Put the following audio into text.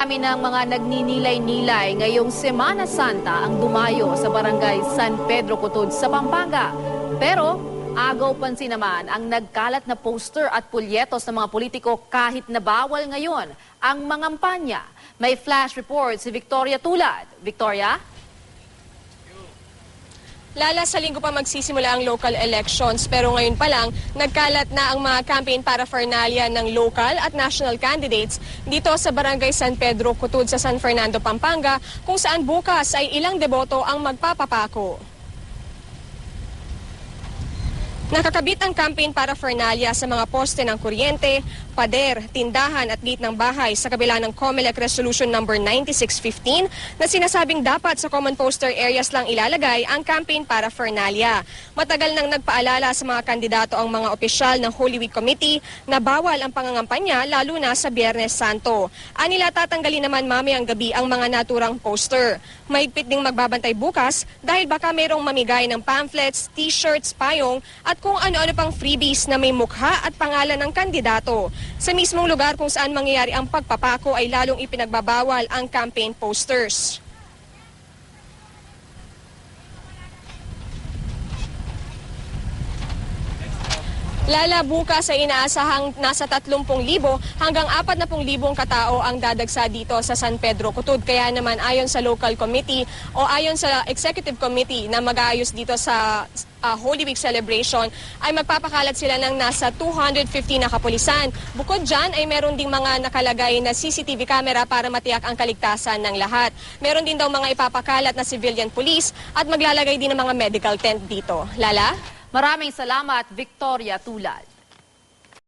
Marami ng mga nagninilay-nilay ngayong Semana Santa ang dumayo sa barangay San Pedro Cotod sa Pampanga. Pero agaw pansin naman ang nagkalat na poster at pulyetos ng mga politiko kahit na bawal ngayon ang mangampanya. May flash report si Victoria Tulad. Victoria? Lala, sa linggo pa magsisimula ang local elections pero ngayon pa lang nagkalat na ang mga campaign paraphernalia ng local at national candidates dito sa Barangay San Pedro Cotod sa San Fernando, Pampanga kung saan bukas ay ilang deboto ang magpapapako. Nakakabit ang campaign paraphernalia sa mga poste ng kuryente, pader, tindahan at gate ng bahay sa kabila ng COMELEC Resolution No. 9615 na sinasabing dapat sa common poster areas lang ilalagay ang campaign paraphernalia. Matagal nang nagpaalala sa mga kandidato ang mga opisyal ng Holy Week Committee na bawal ang pangangampanya lalo na sa Biyernes Santo. Anila tatanggalin naman mamayang gabi ang mga naturang poster. Mahigpit ding magbabantay bukas dahil baka mayroong mamigay ng pamphlets, t-shirts, payong at kung ano-ano pang freebies na may mukha at pangalan ng kandidato. Sa mismong lugar kung saan mangyayari ang pagpapako ay lalong ipinagbabawal ang campaign posters. Lala, bukas ay inaasahang nasa 30,000 hanggang 40,000 katao ang dadagsa dito sa San Pedro Cotod. Kaya naman ayon sa local committee o ayon sa executive committee na mag-aayos dito sa Holy Week celebration ay magpapakalat sila ng nasa 250 na kapulisan. Bukod dyan ay meron ding mga nakalagay na CCTV camera para matiyak ang kaligtasan ng lahat. Meron din daw mga ipapakalat na civilian police at maglalagay din ng mga medical tent dito. Lala? Maraming salamat, Victoria Tulad.